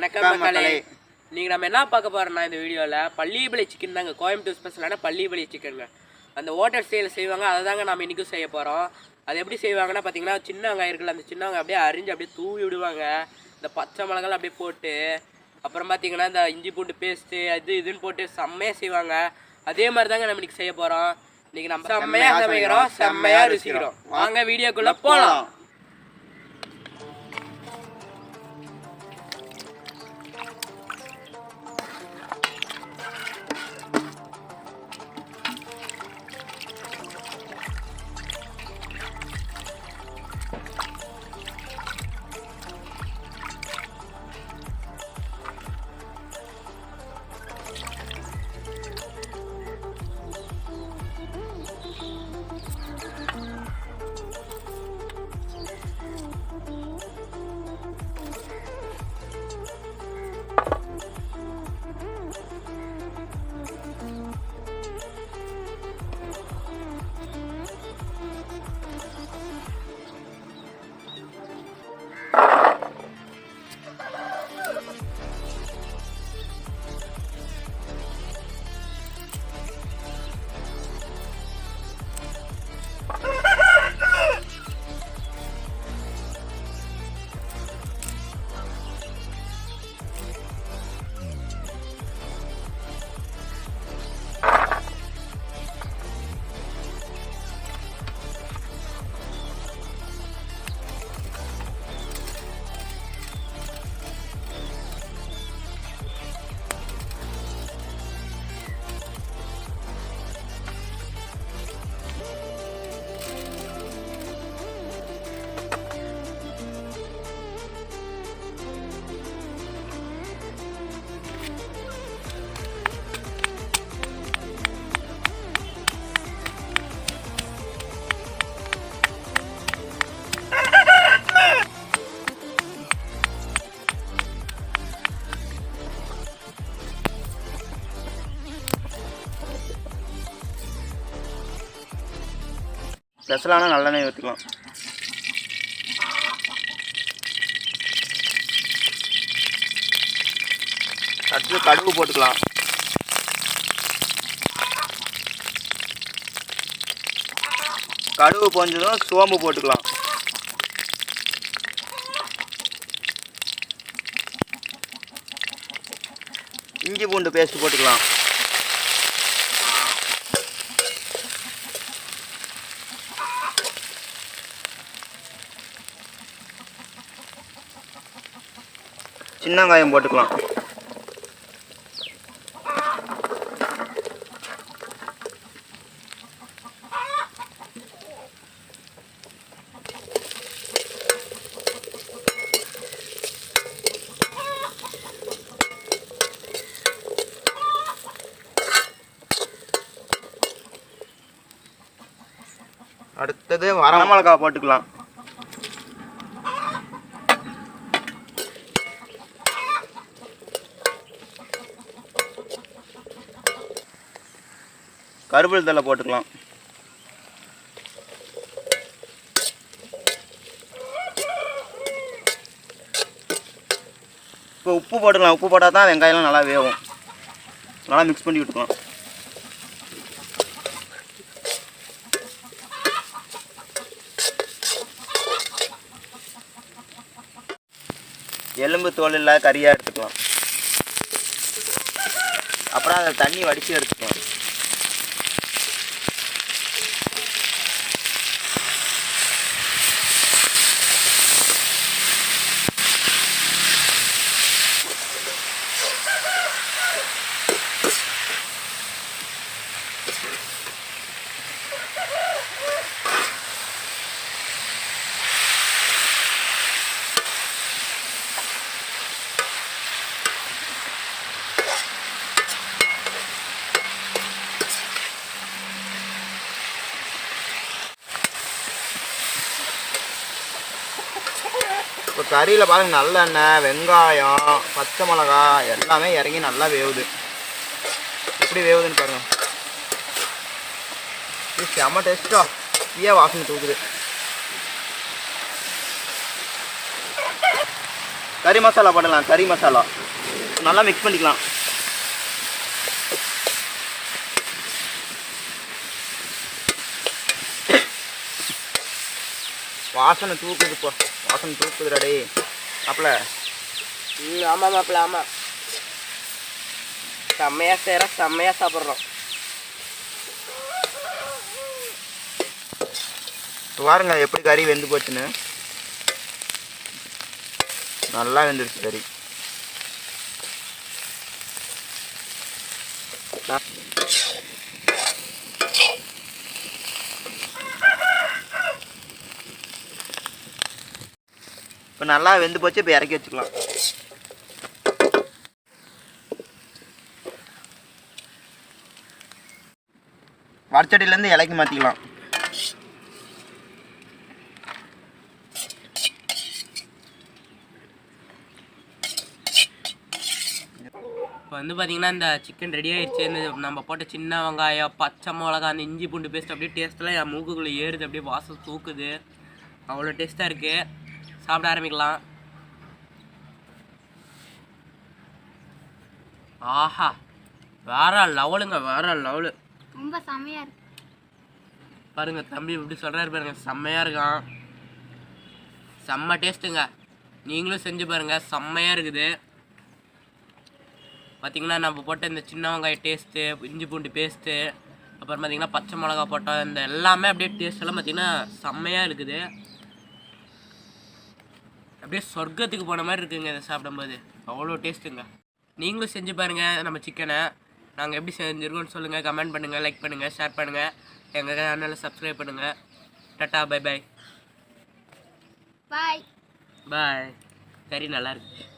வணக்கம் மக்களே. நீங்கள் நம்ம என்ன பார்க்க போகிறோம்னா இந்த வீடியோவில் பள்ளிப்பாளைய சிக்கன் தாங்க. கோயம்புத்தூர் ஸ்பெஷலான பள்ளிப்பாளைய சிக்கனுங்க. அந்த ஹோட்டல் ஸ்டைலில் செய்வாங்க. அதை தாங்க நம்ம இன்றைக்கும் செய்ய போகிறோம். அது எப்படி செய்வாங்கன்னா பார்த்தீங்கன்னா, சின்ன வெங்காயம் இருக்குல்ல, அந்த சின்ன வெங்காயம் அப்படியே அரிஞ்சு அப்படியே தூவி விடுவாங்க. இந்த பச்சை மிளகாலாம் அப்படியே போட்டு, அப்புறம் பார்த்தீங்கன்னா இந்த இஞ்சி பூண்டு பேஸ்ட்டு அது இதுன்னு போட்டு செம்மையாக செய்வாங்க. அதே மாதிரி தாங்க நம்ம இன்றைக்கி செய்ய போகிறோம். இன்றைக்கி நம்ம செம்மையாக சமைக்கிறோம், செம்மையாக ருசிக்கிறோம். வாங்க வீடியோக்குள்ளே போகலாம். ஸ்பெஷலான நல்லெண்ணெய் ஊற்றிக்கலாம். அடுத்து கடுகு போட்டுக்கலாம். கடுகு பொஞ்சதும் சோம்பு போட்டுக்கலாம். இஞ்சி பூண்டு பேஸ்ட் போட்டுக்கலாம். சின்ன வெங்காயம் போட்டுக்கலாம். அடுத்தது வரமிளகா போட்டுக்கலாம். கருவேப்பிலை தழை போட்டுக்கலாம். இப்போ உப்பு போட்டுக்கலாம். உப்பு போட்டால் தான் வெங்காயம்லாம் நல்லா வேகும். நல்லா மிக்ஸ் பண்ணி விட்டுக்கலாம். எலும்பு தோல் இல்லாத கறியாக எடுத்துக்கலாம். அப்புறம் அதை தண்ணி வடித்து எடுத்துக்கலாம். இப்போ கறியில் பாருங்கள், நல்லெண்ணெய், வெங்காயம், பச்சை மிளகா எல்லாமே இறங்கி நல்லா வேவுது. எப்படி வேவுதுன்னு பாருங்கள். இது செம்ம டேஸ்ட்டா தீய வாசனை தூக்குது. கறி மசாலா போடலாம். கறி மசாலா நல்லா மிக்ஸ் பண்ணிக்கலாம். வாசனை தூக்குதுப்பா, வாசனை தூக்குதுடா டேய் மாப்பிள்ள. ஆமாம் மாப்பிள்ள, ஆமாம். செம்மையாக செய்கிறோம், செம்மையாக சாப்பிட்றோம். பாருங்க எப்படி கறி வெந்து போச்சுன்னு. நல்லா வெந்துருச்சு கறி. இப்போ நல்லா வெந்து போச்சு. இப்போ இறக்கி வச்சுக்கலாம். வடச்சட்டிலேருந்து இலைக்கு மாற்றிக்கலாம். இப்போ வந்து பார்த்தீங்கன்னா இந்த சிக்கன் ரெடி ஆகிடுச்சு. இந்த நம்ம போட்ட சின்ன வெங்காயம், பச்சை மிளகா, அந்த இஞ்சி பூண்டு பேஸ்ட் அப்படியே டேஸ்ட்டெல்லாம் என் மூக்குக்குள்ளே ஏறுது. அப்படியே வாசம் தூக்குது. அவ்வளோ டேஸ்ட்டாக இருக்குது. சாப்பிட ஆரம்பிக்கலாம். ஆஹா, வேற லெவலுங்க, வேற லெவலு. ரொம்ப செம்மையாக இருக்கு. பாருங்க தம்பி இப்படி சொல்கிறாரு பாருங்க, செம்மையாக இருக்கான். செம்ம டேஸ்ட்டுங்க. நீங்களும் செஞ்சு பாருங்கள், செம்மையாக இருக்குது. பார்த்திங்கன்னா நம்ம போட்ட இந்த சின்ன வெங்காயம் டேஸ்ட்டு, இஞ்சி பூண்டு பேஸ்ட்டு, அப்புறம் பார்த்திங்கன்னா பச்சை மிளகா போட்டோம். இந்த எல்லாமே அப்படியே டேஸ்ட்டெல்லாம் பார்த்திங்கன்னா செம்மையாக இருக்குது. அப்படியே சொர்க்கத்துக்கு போன மாதிரி இருக்குங்க இதை சாப்பிடும்போது. அவ்வளோ டேஸ்ட்டுங்க. நீங்களும் செஞ்சு பாருங்கள் நம்ம சிக்கனை. நாங்கள் எப்படி செஞ்சுருக்கோன்னு சொல்லுங்கள், கமெண்ட் பண்ணுங்கள், லைக் பண்ணுங்கள், ஷேர் பண்ணுங்கள், எங்கள் சேனலில் சப்ஸ்கிரைப் பண்ணுங்கள். Tata, bye bye. Bye. Bye. கறி நல்லாயிருக்கு.